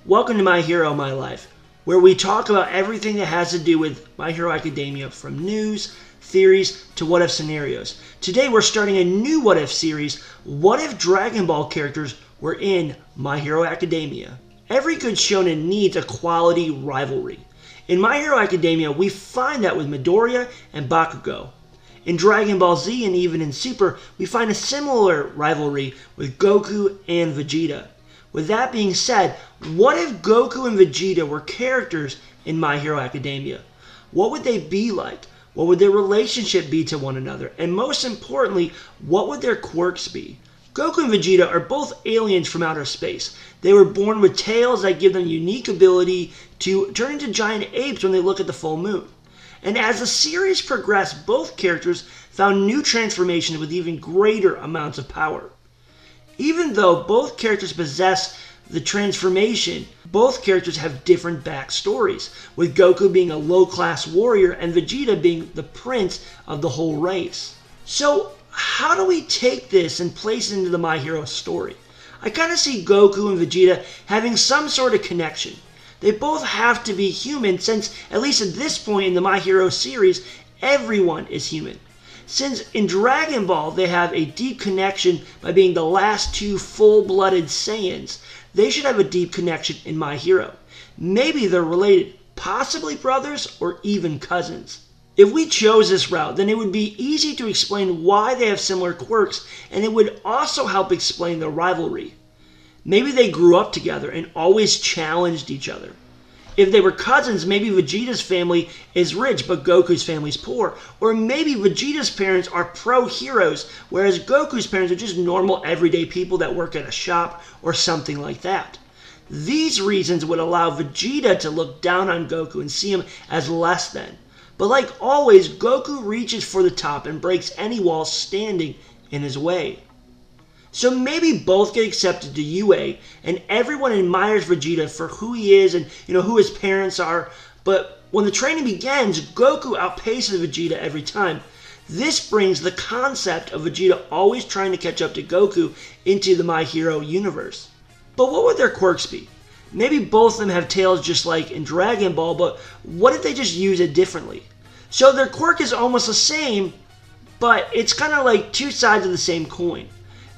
Welcome to My Hero, My Life, where we talk about everything that has to do with My Hero Academia, from news, theories, to what-if scenarios. Today we're starting a new what-if series, What If Dragon Ball characters were in My Hero Academia? Every good shonen needs a quality rivalry. In My Hero Academia, we find that with Midoriya and Bakugo. In Dragon Ball Z and even in Super, we find a similar rivalry with Goku and Vegeta. With that being said, what if Goku and Vegeta were characters in My Hero Academia? What would they be like? What would their relationship be to one another? And most importantly, what would their quirks be? Goku and Vegeta are both aliens from outer space. They were born with tails that give them unique ability to turn into giant apes when they look at the full moon. And as the series progressed, both characters found new transformations with even greater amounts of power. Even though both characters possess the transformation, both characters have different backstories, with Goku being a low-class warrior and Vegeta being the prince of the whole race. So how do we take this and place it into the My Hero story? I kind of see Goku and Vegeta having some sort of connection. They both have to be human since, at least at this point in the My Hero series, everyone is human. Since in Dragon Ball they have a deep connection by being the last two full-blooded Saiyans, they should have a deep connection in My Hero. Maybe they're related, possibly brothers or even cousins. If we chose this route, then it would be easy to explain why they have similar quirks, and it would also help explain the rivalry. Maybe they grew up together and always challenged each other. If they were cousins, maybe Vegeta's family is rich but Goku's family's poor. Or maybe Vegeta's parents are pro-heroes, whereas Goku's parents are just normal everyday people that work at a shop or something like that. These reasons would allow Vegeta to look down on Goku and see him as less than. But like always, Goku reaches for the top and breaks any wall standing in his way. So maybe both get accepted to UA and everyone admires Vegeta for who he is and who his parents are. But when the training begins, Goku outpaces Vegeta every time. This brings the concept of Vegeta always trying to catch up to Goku into the My Hero universe. But what would their quirks be? Maybe both of them have tails just like in Dragon Ball, but what if they just use it differently? So their quirk is almost the same, but it's kind of like two sides of the same coin.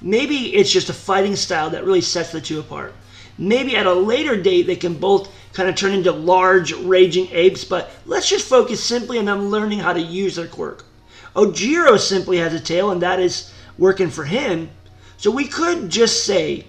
Maybe it's just a fighting style that really sets the two apart. Maybe at a later date they can both kind of turn into large, raging apes, but let's just focus simply on them learning how to use their quirk. Ojiro simply has a tail, and that is working for him. So we could just say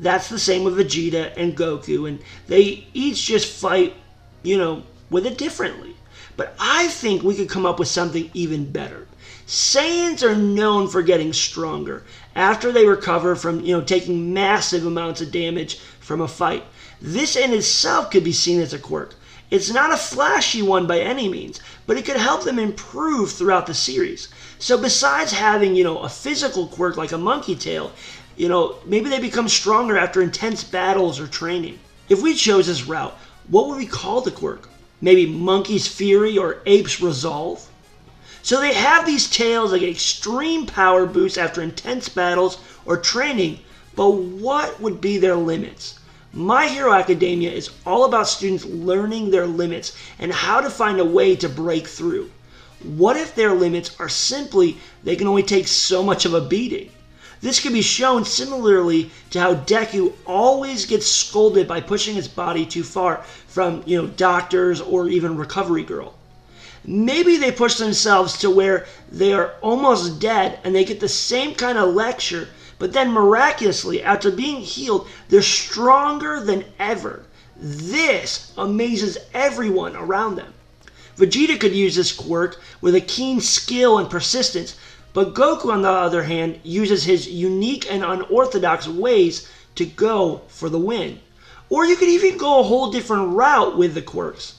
that's the same with Vegeta and Goku, and they each just fight, with it differently. But I think we could come up with something even better. Saiyans are known for getting stronger after they recover from, taking massive amounts of damage from a fight. This in itself could be seen as a quirk. It's not a flashy one by any means, but it could help them improve throughout the series. So besides having, a physical quirk like a monkey tail, maybe they become stronger after intense battles or training. If we chose this route, what would we call the quirk? Maybe Monkey's Fury or Ape's Resolve? So they have these tails that get extreme power boosts after intense battles or training, but what would be their limits? My Hero Academia is all about students learning their limits and how to find a way to break through. What if their limits are simply they can only take so much of a beating? This could be shown similarly to how Deku always gets scolded by pushing his body too far from, doctors or even Recovery Girl. Maybe they push themselves to where they are almost dead and they get the same kind of lecture, but then miraculously, after being healed, they're stronger than ever. This amazes everyone around them. Vegeta could use this quirk with a keen skill and persistence, but Goku, on the other hand, uses his unique and unorthodox ways to go for the win. Or you could even go a whole different route with the quirks.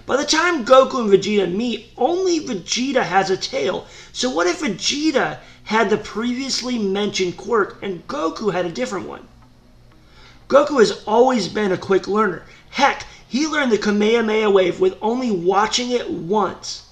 By the time Goku and Vegeta meet, only Vegeta has a tail. So what if Vegeta had the previously mentioned quirk and Goku had a different one? Goku has always been a quick learner. Heck, he learned the Kamehameha wave with only watching it once.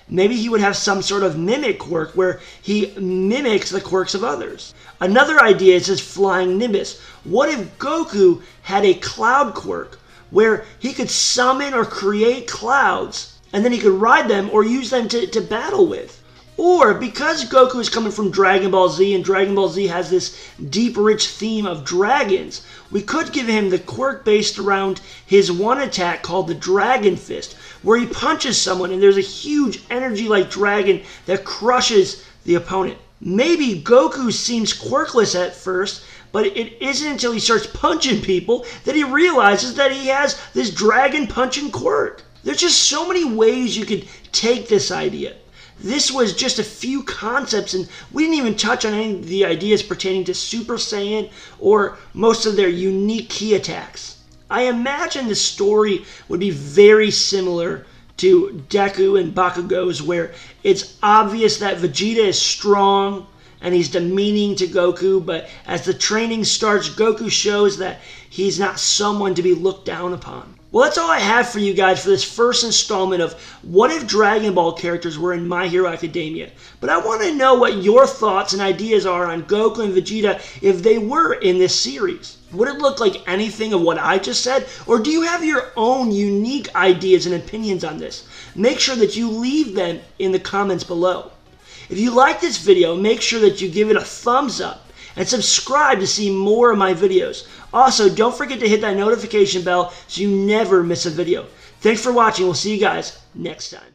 Maybe he would have some sort of mimic quirk where he mimics the quirks of others. Another idea is his flying nimbus. What if Goku had a cloud quirk? where he could summon or create clouds, and then he could ride them or use them to battle with. Or because Goku is coming from Dragon Ball Z, and Dragon Ball Z has this deep, rich theme of dragons, we could give him the quirk based around his one attack called the Dragon Fist, where he punches someone and there's a huge energy-like dragon that crushes the opponent. Maybe Goku seems quirkless at first, but it isn't until he starts punching people that he realizes that he has this dragon punching quirk. There's just so many ways you could take this idea. This was just a few concepts, and we didn't even touch on any of the ideas pertaining to Super Saiyan or most of their unique key attacks. I imagine the story would be very similar to Deku and Bakugo's, where it's obvious that Vegeta is strong and he's demeaning to Goku, but as the training starts, Goku shows that he's not someone to be looked down upon. Well, that's all I have for you guys for this first installment of What If Dragon Ball characters were in My Hero Academia. But I want to know what your thoughts and ideas are on Goku and Vegeta if they were in this series. Would it look like anything of what I just said? Or do you have your own unique ideas and opinions on this? Make sure that you leave them in the comments below. If you like this video, make sure that you give it a thumbs up and subscribe to see more of my videos. Also, don't forget to hit that notification bell so you never miss a video. Thanks for watching. We'll see you guys next time.